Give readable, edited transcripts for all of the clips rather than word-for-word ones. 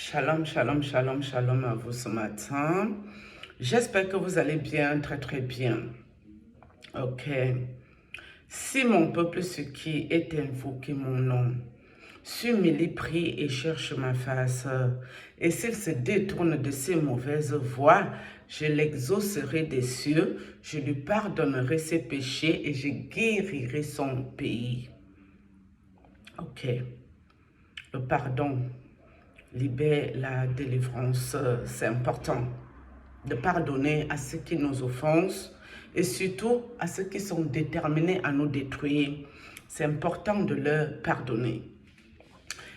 Shalom, shalom, shalom, shalom à vous ce matin. J'espère que vous allez bien, très très bien. Ok. Si mon peuple, ce qui est invoqué mon nom, s'humilie, prie et cherche ma face, et s'il se détourne de ses mauvaises voies, je l'exaucerai des cieux, je lui pardonnerai ses péchés et je guérirai son pays. Ok. Le pardon libère la délivrance, c'est important de pardonner à ceux qui nous offensent et surtout à ceux qui sont déterminés à nous détruire. C'est important de leur pardonner.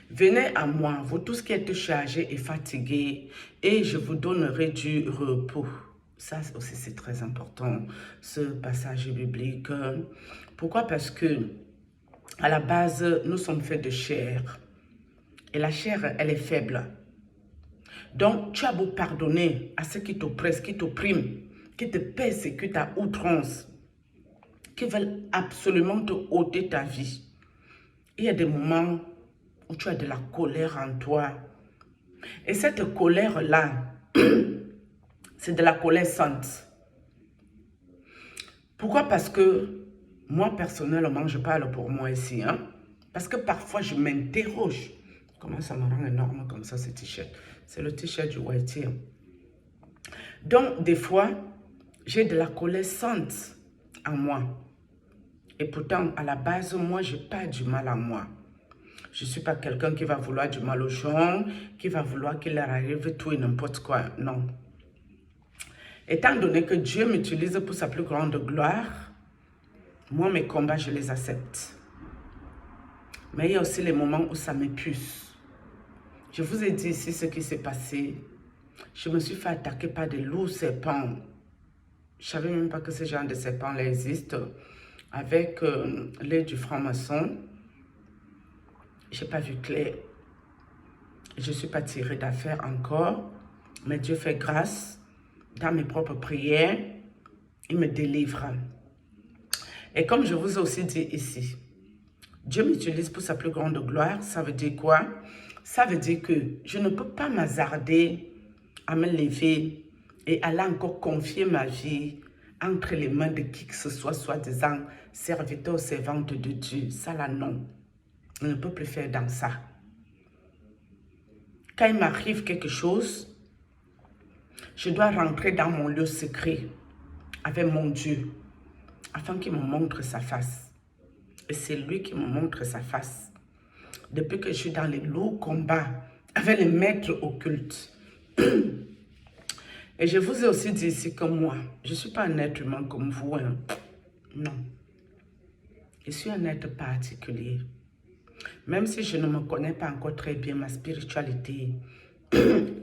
Venez à moi, vous tous qui êtes chargés et fatigués, et je vous donnerai du repos. Ça aussi, c'est très important, ce passage biblique. Pourquoi? Parce que à la base, nous sommes faits de chair. Et la chair, elle est faible. Donc, tu as beau pardonner à ceux qui t'oppressent, qui t'oppriment, qui te persécutent à outrance, qui veulent absolument te ôter ta vie. Il y a des moments où tu as de la colère en toi. Et cette colère-là, c'est de la colère sainte. Pourquoi? Parce que moi, personnellement, je parle pour moi ici. Parce que parfois, je m'interroge. Comment ça me rend énorme comme ça, ce t-shirt? C'est le t-shirt du Whitey. Donc, des fois, j'ai de la colère sainte en moi. Et pourtant, à la base, moi, je n'ai pas du mal en moi. Je ne suis pas quelqu'un qui va vouloir du mal aux gens, qui va vouloir qu'il leur arrive tout et n'importe quoi. Non. Étant donné que Dieu m'utilise pour sa plus grande gloire, moi, mes combats, je les accepte. Mais il y a aussi les moments où ça m'épuise. Je vous ai dit ici ce qui s'est passé. Je me suis fait attaquer par des lourds serpents. Je ne savais même pas que ce genre de serpents-là existe. Avec l'aide du franc-maçon, je n'ai pas vu clair. Je ne suis pas tirée d'affaire encore. Mais Dieu fait grâce. Dans mes propres prières, il me délivre. Et comme je vous ai aussi dit ici, Dieu m'utilise pour sa plus grande gloire. Ça veut dire quoi? Ça veut dire que je ne peux pas m'hasarder à me lever et aller encore confier ma vie entre les mains de qui que ce soit, soi-disant serviteur ou servante de Dieu. Ça là, non. Je ne peux plus faire dans ça. Quand il m'arrive quelque chose, je dois rentrer dans mon lieu secret avec mon Dieu afin qu'il me montre sa face. Et c'est lui qui me montre sa face. Depuis que je suis dans les lourds combats avec les maîtres occultes. Et je vous ai aussi dit ici que moi, je ne suis pas un être humain comme vous. Non. Je suis un être particulier. Même si je ne me connais pas encore très bien ma spiritualité,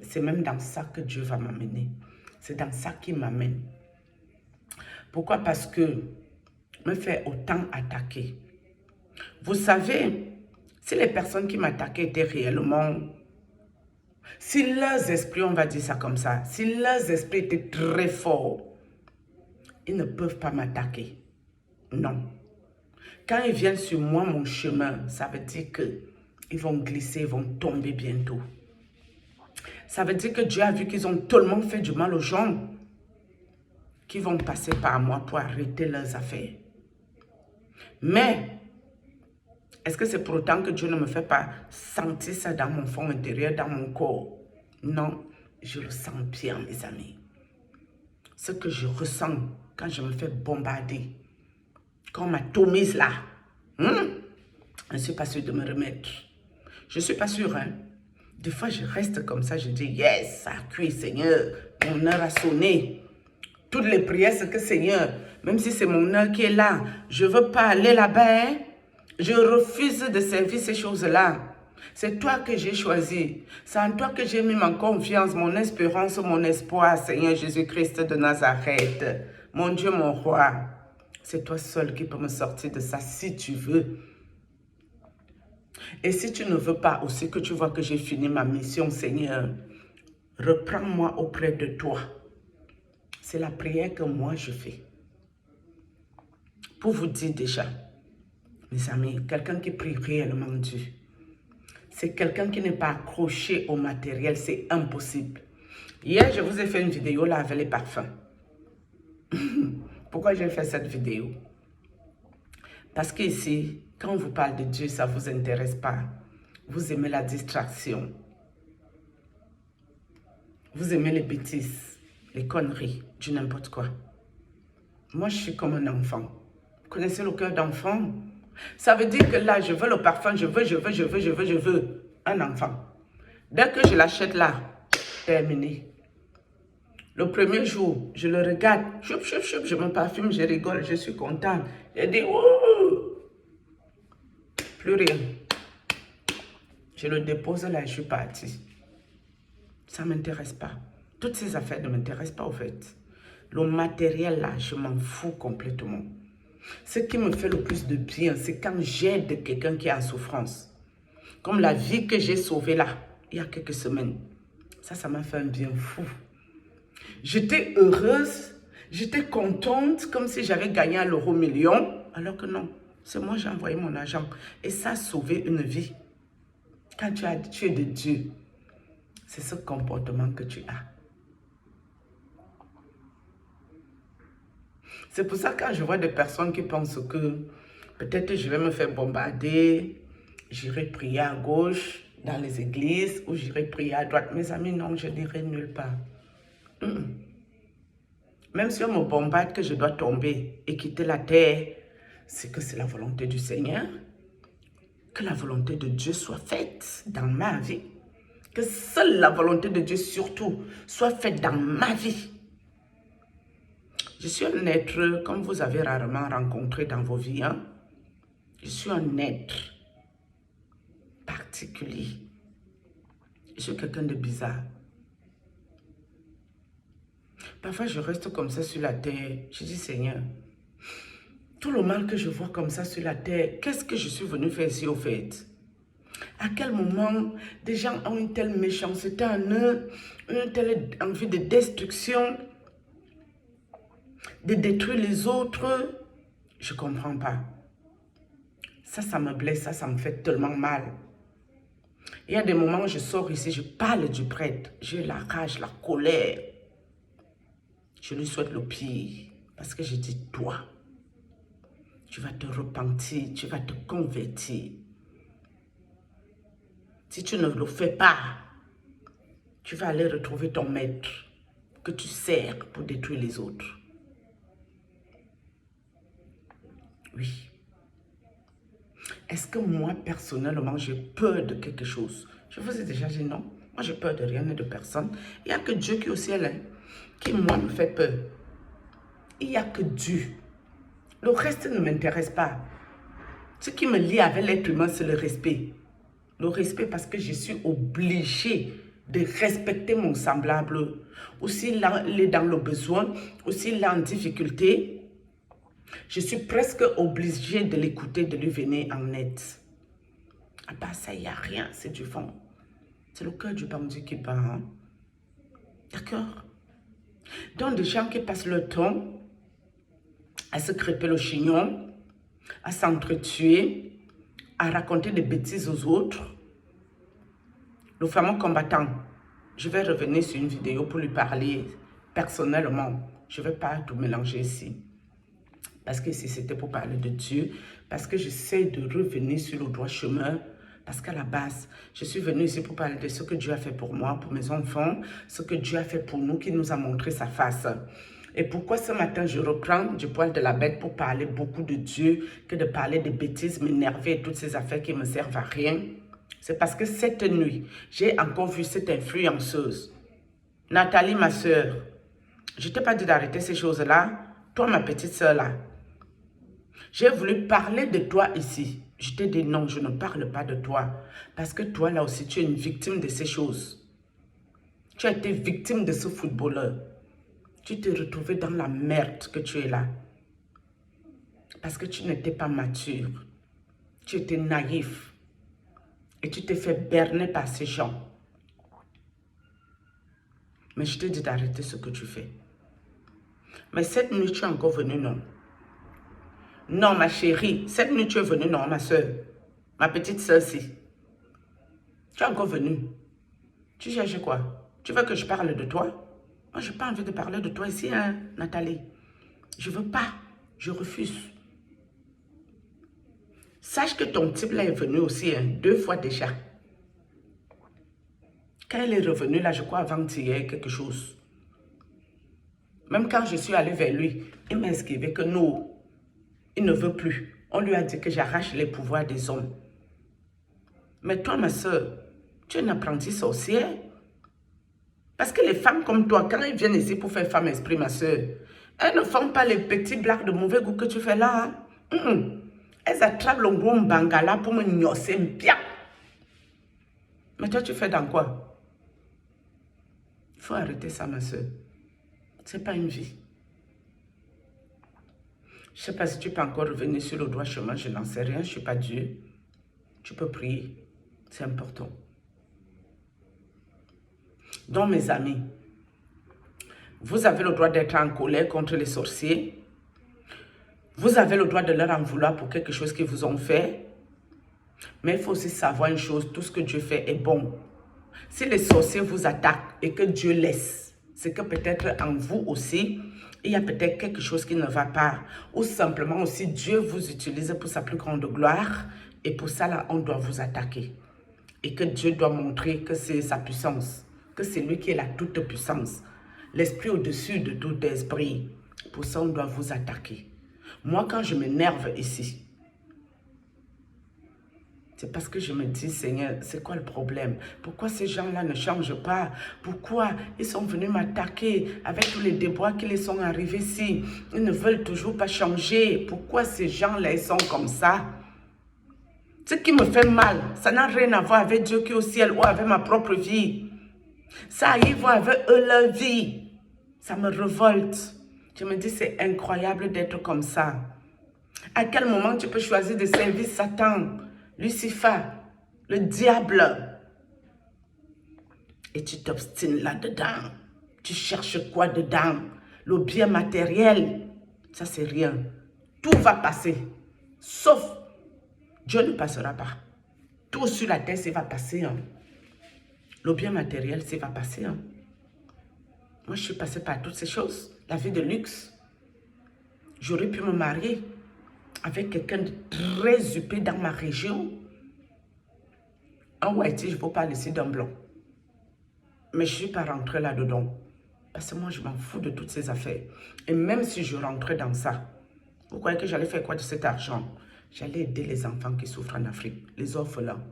c'est même dans ça que Dieu va m'amener. C'est dans ça qu'il m'amène. Pourquoi? Parce que me fait autant attaquer. Vous savez, si les personnes qui m'attaquaient étaient réellement, si leurs esprits, on va dire ça comme ça, si leurs esprits étaient très forts, ils ne peuvent pas m'attaquer. Non. Quand ils viennent sur moi, mon chemin, ça veut dire qu'ils vont glisser, ils vont tomber bientôt. Ça veut dire que Dieu a vu qu'ils ont tellement fait du mal aux gens qu'ils vont passer par moi pour arrêter leurs affaires. Mais, est-ce que c'est pour autant que Dieu ne me fait pas sentir ça dans mon fond intérieur, dans mon corps? Non, je le sens bien, mes amis. Ce que je ressens quand je me fais bombarder, quand on m'atomise là, je ne suis pas sûre de me remettre. Je ne suis pas sûre, hein. Des fois, je reste comme ça, je dis, yes, ça a cuit, Seigneur, mon heure a sonné. Toutes les prières, c'est que Seigneur, même si c'est mon heure qui est là, je ne veux pas aller là-bas, hein. Je refuse de servir ces choses-là. C'est toi que j'ai choisi. C'est en toi que j'ai mis ma confiance, mon espérance, mon espoir, Seigneur Jésus-Christ de Nazareth. Mon Dieu, mon roi. C'est toi seul qui peux me sortir de ça si tu veux. Et si tu ne veux pas aussi que tu vois que j'ai fini ma mission, Seigneur, reprends-moi auprès de toi. C'est la prière que moi je fais. Pour vous dire déjà, mes amis, quelqu'un qui prie réellement Dieu, c'est quelqu'un qui n'est pas accroché au matériel. C'est impossible. Hier, je vous ai fait une vidéo là avec les parfums. Pourquoi j'ai fait cette vidéo? Parce qu'ici, quand on vous parle de Dieu, ça ne vous intéresse pas. Vous aimez la distraction. Vous aimez les bêtises, les conneries, du n'importe quoi. Moi, je suis comme un enfant. Vous connaissez le cœur d'enfant? Ça veut dire que là, je veux le parfum, je veux un enfant. Dès que je l'achète là, terminé. Le premier jour, je le regarde, choup, choup, choup, je me parfume, je rigole, je suis contente. Je dis, ouh, plus rien. Je le dépose là et je suis partie. Ça ne m'intéresse pas. Toutes ces affaires ne m'intéressent pas au fait. Le matériel là, je m'en fous complètement. Ce qui me fait le plus de bien, c'est quand j'aide quelqu'un qui est en souffrance. Comme la vie que j'ai sauvée là, il y a quelques semaines. Ça m'a fait un bien fou. J'étais heureuse, j'étais contente, comme si j'avais gagné à l'euro million. Alors que non, c'est moi j'ai envoyé mon argent. Et ça a sauvé une vie. Quand tu es de Dieu, c'est ce comportement que tu as. C'est pour ça que quand je vois des personnes qui pensent que peut-être je vais me faire bombarder, j'irai prier à gauche dans les églises ou j'irai prier à droite. Mes amis, non, je n'irai nulle part. Même si on me bombarde que je dois tomber et quitter la terre, c'est que c'est la volonté du Seigneur. Que la volonté de Dieu soit faite dans ma vie. Que seule la volonté de Dieu surtout soit faite dans ma vie. Je suis un être, comme vous avez rarement rencontré dans vos vies, hein? Je suis un être particulier. Je suis quelqu'un de bizarre. Parfois, je reste comme ça sur la terre. Je dis, Seigneur, tout le mal que je vois comme ça sur la terre, qu'est-ce que je suis venu faire ici au fait? À quel moment des gens ont une telle méchanceté en eux, une telle envie de destruction, de détruire les autres? Je ne comprends pas. Ça me blesse, ça me fait tellement mal. Il y a des moments où je sors ici, je parle du prêtre, j'ai la rage, la colère. Je lui souhaite le pire, parce que je dis, toi, tu vas te repentir, tu vas te convertir. Si tu ne le fais pas, tu vas aller retrouver ton maître que tu sers pour détruire les autres. Oui. Est-ce que moi, personnellement, j'ai peur de quelque chose? Je vous ai déjà dit non. Moi, j'ai peur de rien et de personne. Il n'y a que Dieu qui est au ciel, hein, qui, moi, me fait peur. Il n'y a que Dieu. Le reste ne m'intéresse pas. Ce qui me lie avec l'être humain, c'est le respect. Le respect parce que je suis obligée de respecter mon semblable. Aussi là, il est dans le besoin, aussi là en difficulté. Je suis presque obligée de l'écouter, de lui venir en aide. À part ça, il n'y a rien, c'est du fond. C'est le cœur du bandit qui bat. Hein? D'accord? Donc, des gens qui passent leur temps à se crêper le chignon, à s'entretuer, à raconter des bêtises aux autres. Le fameux combattant, je vais revenir sur une vidéo pour lui parler personnellement. Je ne vais pas tout mélanger ici. Parce que si c'était pour parler de Dieu, parce que j'essaie de revenir sur le droit chemin, parce qu'à la base, je suis venue ici pour parler de ce que Dieu a fait pour moi, pour mes enfants, ce que Dieu a fait pour nous, qui nous a montré sa face. Et pourquoi ce matin, je reprends du poil de la bête pour parler beaucoup de Dieu, que de parler de bêtises, m'énerver et toutes ces affaires qui ne me servent à rien? C'est parce que cette nuit, j'ai encore vu cette influenceuse, Nathalie, ma soeur. Je ne t'ai pas dit d'arrêter ces choses-là. Toi, ma petite soeur là. J'ai voulu parler de toi ici. Je t'ai dit non, je ne parle pas de toi. Parce que toi là aussi, tu es une victime de ces choses. Tu as été victime de ce footballeur. Tu t'es retrouvé dans la merde que tu es là. Parce que tu n'étais pas mature. Tu étais naïf. Et tu t'es fait berner par ces gens. Mais je t'ai dit d'arrêter ce que tu fais. Mais cette nuit, tu es encore venue, non? Non, ma chérie, cette nuit, tu es venue, non, ma soeur. Ma petite soeur, si. Tu es encore venu. Tu cherches quoi? Tu veux que je parle de toi? Moi, je n'ai pas envie de parler de toi ici, hein, Nathalie. Je ne veux pas. Je refuse. Sache que ton type là est venu aussi, hein, 2 fois déjà. Quand il est revenu là, je crois avant-hier quelque chose. Même quand je suis allée vers lui, il m'a esquivé que non, il ne veut plus. On lui a dit que j'arrache les pouvoirs des hommes. Mais toi, ma soeur, tu es une apprentie sorcière. Parce que les femmes comme toi, quand elles viennent ici pour faire femme esprit, ma soeur, elles ne font pas les petits blagues de mauvais goût que tu fais là. Hein? Elles attrapent le gros bangala pour me gnosser bien. Mais toi, tu fais dans quoi? Il faut arrêter ça, ma soeur. Ce n'est pas une vie. Je ne sais pas si tu peux encore revenir sur le droit chemin, je n'en sais rien, je ne suis pas Dieu. Tu peux prier, c'est important. Donc, mes amis, vous avez le droit d'être en colère contre les sorciers. Vous avez le droit de leur en vouloir pour quelque chose qu'ils vous ont fait. Mais il faut aussi savoir une chose, tout ce que Dieu fait est bon. Si les sorciers vous attaquent et que Dieu laisse, c'est que peut-être en vous aussi, il y a peut-être quelque chose qui ne va pas. Ou simplement aussi, Dieu vous utilise pour sa plus grande gloire. Et pour ça, là, on doit vous attaquer. Et que Dieu doit montrer que c'est sa puissance. Que c'est lui qui est la toute puissance. L'esprit au-dessus de tout esprit. Pour ça, on doit vous attaquer. Moi, quand je m'énerve ici, c'est parce que je me dis, Seigneur, c'est quoi le problème? Pourquoi ces gens-là ne changent pas? Pourquoi ils sont venus m'attaquer avec tous les déboires qui les sont arrivés ici? Ils ne veulent toujours pas changer. Pourquoi ces gens-là, ils sont comme ça? Ce qui me fait mal, ça n'a rien à voir avec Dieu qui est au ciel ou avec ma propre vie. Ça a à voir avec eux, leur vie. Ça me révolte. Je me dis, c'est incroyable d'être comme ça. À quel moment tu peux choisir de servir Satan, Lucifer, le diable, et tu t'obstines là-dedans? Tu cherches quoi dedans? Le bien matériel, ça c'est rien. Tout va passer, sauf Dieu ne passera pas. Tout sur la terre, ça va passer. Hein. Le bien matériel, ça va passer. Hein. Moi, je suis passée par toutes ces choses. La vie de luxe. J'aurais pu me marier avec quelqu'un de très huppé dans ma région. En Haïti, je ne peux pas laisser d'un blanc. Mais je ne suis pas rentrée là-dedans. Parce que moi, je m'en fous de toutes ces affaires. Et même si je rentrais dans ça, vous croyez que j'allais faire quoi de cet argent? J'allais aider les enfants qui souffrent en Afrique, les orphelins.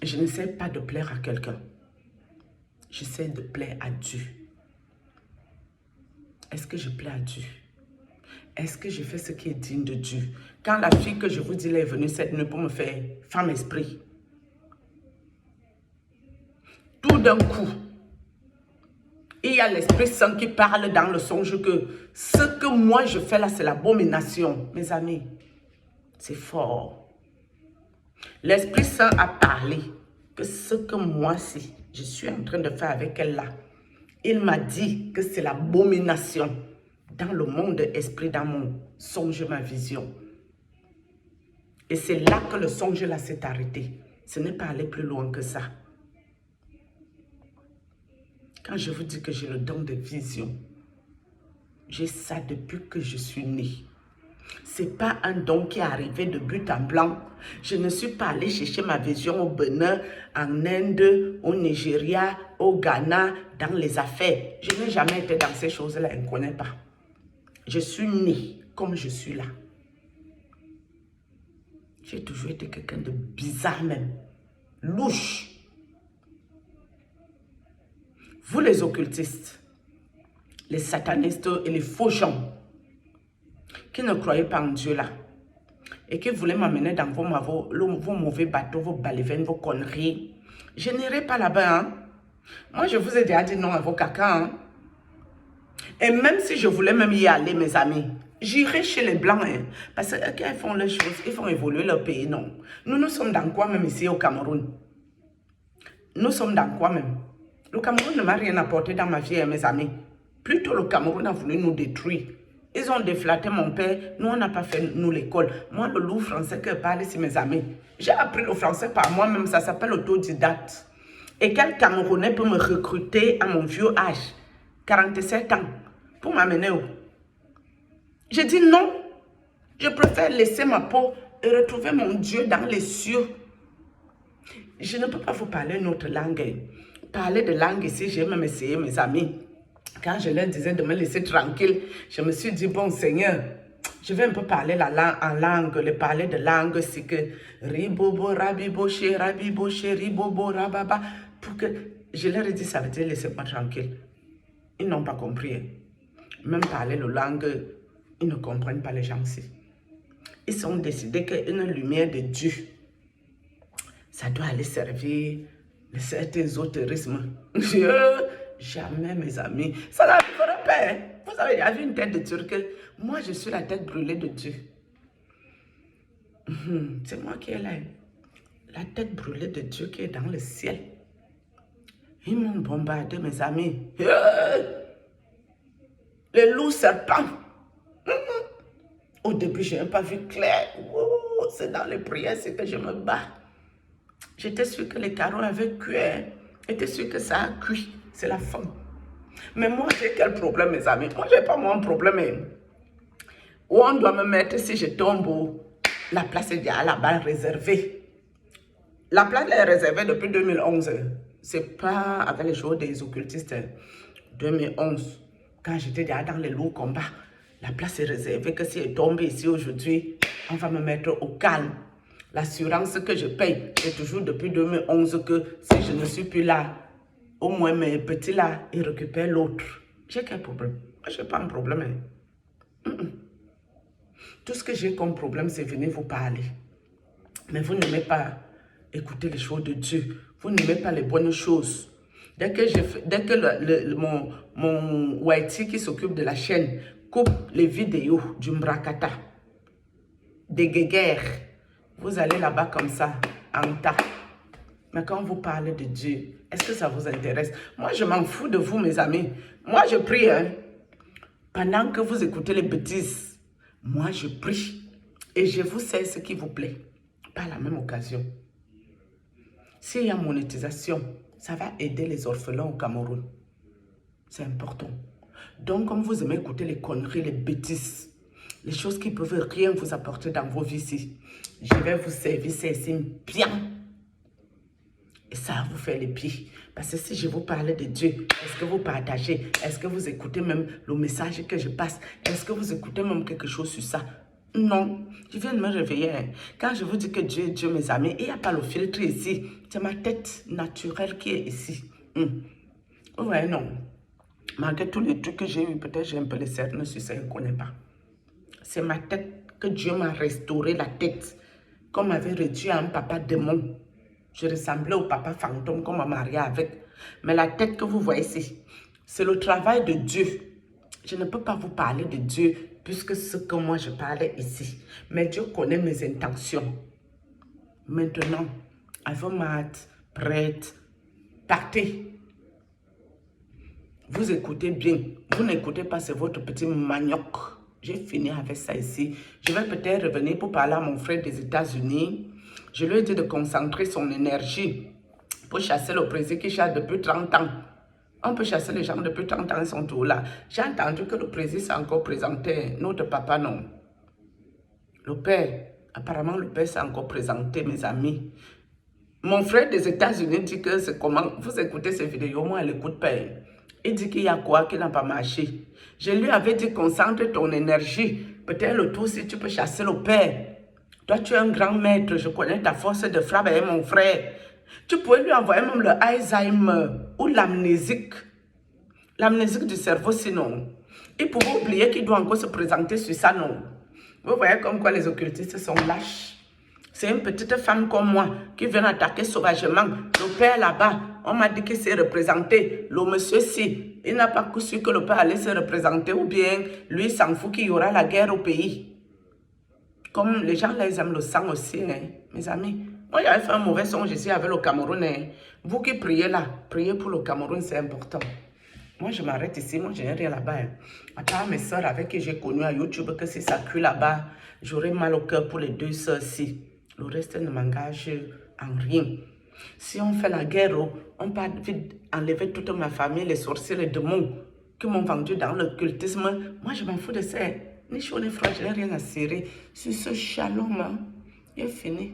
Je n'essaie pas de plaire à quelqu'un. J'essaie de plaire à Dieu. Est-ce que je plais à Dieu? Est-ce que je fais ce qui est digne de Dieu? Quand la fille que je vous dis elle est venue cette nuit pour me faire femme esprit, tout d'un coup, il y a l'Esprit Saint qui parle dans le songe que ce que moi je fais là, c'est l'abomination. Mes amis, c'est fort. L'Esprit Saint a parlé que ce que moi, si je suis en train de faire avec elle là, il m'a dit que c'est l'abomination dans le monde esprit, dans mon songe, ma vision. Et c'est là que le songe là s'est arrêté. Ce n'est pas aller plus loin que ça. Quand je vous dis que j'ai le don de vision, j'ai ça depuis que je suis née. Ce n'est pas un don qui est arrivé de but en blanc. Je ne suis pas allée chercher ma vision au Bénin, en Inde, au Nigeria, au Ghana, dans les affaires. Je n'ai jamais été dans ces choses-là, je ne connais pas. Je suis née comme je suis là. J'ai toujours été quelqu'un de bizarre même, louche. Vous les occultistes, les satanistes et les faux gens qui ne croyaient pas en Dieu là et qui voulaient m'amener dans vos mauvais bateaux, vos balivernes, vos conneries, je n'irai pas là-bas. Hein. Moi, je vous ai déjà dit non à vos caca. Hein. Et même si je voulais même y aller, mes amis, j'irai chez les Blancs. Hein, parce qu'ils font les choses, ils font évoluer leur pays, non. Nous sommes dans quoi même ici au Cameroun? Nous sommes dans quoi même? Le Cameroun ne m'a rien apporté dans ma vie, hein, mes amis. Plutôt le Cameroun a voulu nous détruire. Ils ont déflaté mon père. Nous, on n'a pas fait, nous, l'école. Moi, le loup français que je parle, c'est mes amis. J'ai appris le français par moi-même. Ça s'appelle autodidacte. Et quel Camerounais peut me recruter à mon vieux âge, 47 ans, pour m'amener où? J'ai dit non. Je préfère laisser ma peau et retrouver mon Dieu dans les cieux. Je ne peux pas vous parler une autre langue. Parler de langue ici, j'ai même essayé, mes amis. Quand je leur disais de me laisser tranquille, je me suis dit, bon Seigneur, je vais un peu parler en langue, le parler de langue, c'est que ribobo, rabiboche, ribobo, rababa, pour que, je leur ai dit, ça veut dire laissez-moi tranquille. Ils n'ont pas compris. Même parler la langue, ils ne comprennent pas les gens ici. Ils ont décidé qu'une lumière de Dieu, ça doit aller servir de certains ésotérismes. Jamais, mes amis. Ça n'arrivera pas. Vous savez, il y avait une tête de Turc. Moi, je suis la tête brûlée de Dieu. C'est moi qui est là. La tête brûlée de Dieu qui est dans le ciel. Ils m'ont bombardé, mes amis. Les loups serpents. Au début, je n'ai pas vu clair. C'est dans les prières, c'est que je me bats. J'étais sûre que les carreaux avaient cuit. J'étais sûre que ça a cuit. C'est la fin. Mais moi, j'ai quel problème, mes amis? Moi, je n'ai pas mon problème. Où on doit me mettre si je tombe? La place est déjà là-bas réservée. La place est réservée depuis 2011. C'est pas avec les jours des occultistes. 2011, quand j'étais déjà dans les lourds combats. La place est réservée que si je tombe ici aujourd'hui, on va me mettre au calme. L'assurance que je paye, c'est toujours depuis 2011 que si je ne suis plus là, au moins mes petits là, ils récupèrent l'autre. J'ai quel problème? Moi, je n'ai pas un problème. Tout ce que j'ai comme problème, c'est venir vous parler. Mais vous n'aimez pas écouter les choses de Dieu. Vous n'aimez pas les bonnes choses. Dès que mon Whitey qui s'occupe de la chaîne coupe les vidéos du Mbrakata, des guéguerres, vous allez là-bas comme ça, en tas. Mais quand vous parlez de Dieu, est-ce que ça vous intéresse? Moi, je m'en fous de vous, mes amis. Moi, je prie. Pendant que vous écoutez les bêtises, moi, je prie. Et je vous sais ce qui vous plaît. Par la même occasion. S'il y a monétisation, ça va aider les orphelins au Cameroun. C'est important. Donc, comme vous aimez écouter les conneries, les bêtises, les choses qui ne peuvent rien vous apporter dans vos vies ici, je vais vous servir ces signes bien. Et ça vous fait les pieds. Parce que si je vous parlais de Dieu, est-ce que vous partagez? Est-ce que vous écoutez même le message que je passe? Est-ce que vous écoutez même quelque chose sur ça? Non. Je viens de me réveiller. Quand je vous dis que Dieu est Dieu, mes amis, il n'y a pas le filtre ici. C'est ma tête naturelle qui est ici. Ouais, non. Malgré tous les trucs que j'ai eu, peut-être j'ai un peu les cernes sur ça, je ne connais pas. C'est ma tête que Dieu m'a restauré la tête. Comme m'avait réduit à un papa démon. Je ressemblais au papa fantôme qu'on m'a marié avec. Mais la tête que vous voyez ici, c'est le travail de Dieu. Je ne peux pas vous parler de Dieu puisque ce que moi je parlais ici. Mais Dieu connaît mes intentions. Maintenant, avant mat, prête, partez. Vous écoutez bien. Vous n'écoutez pas, c'est votre petit manioc. J'ai fini avec ça ici. Je vais peut-être revenir pour parler à mon frère des États-Unis. Je lui ai dit de concentrer son énergie pour chasser le président qui chasse depuis 30 ans. On peut chasser les gens depuis 30 ans, ils sont tous là. J'ai entendu que le président s'est encore présenté. Notre papa, non. Le père, apparemment le père s'est encore présenté, mes amis. Mon frère des États-Unis dit que c'est comment. Vous écoutez ces vidéos, moi, elle n'écoute pas. Il dit qu'il y a quoi qui n'a pas marché. Je lui avais dit, concentre ton énergie. Peut-être le tout si tu peux chasser le père. Toi, tu es un grand maître. Je connais ta force de frappe avec mon frère. Tu pourrais lui envoyer même le Alzheimer ou l'amnésique. L'amnésique du cerveau, sinon. Il pourrait oublier qu'il doit encore se présenter sur ça, non. Vous voyez comme quoi les occultistes sont lâches. C'est une petite femme comme moi qui vient attaquer sauvagement. Le père là-bas, on m'a dit qu'il s'est représenté. Le monsieur-ci, il n'a pas su que le père allait se représenter ou bien lui s'en fout qu'il y aura la guerre au pays. Comme les gens là, ils aiment le sang aussi, hein, mes amis. Moi, j'avais fait un mauvais songe ici avec le Cameroun. Hein. Vous qui priez là, priez pour le Cameroun, c'est important. Moi, je m'arrête ici. Moi, je n'ai rien là-bas. Hein. À part mes soeurs avec qui j'ai connu à YouTube, que si ça cuit là-bas, j'aurais mal au cœur pour les 2 soeurs-ci. Le reste ne m'engage en rien. Si on fait la guerre, on peut vite enlever toute ma famille, les sorciers, les démons qui m'ont vendu dans l'occultisme. Moi, je m'en fous de ça. Ni chaud ni froid, je n'ai rien à serrer. Sur ce shalom, il est fini.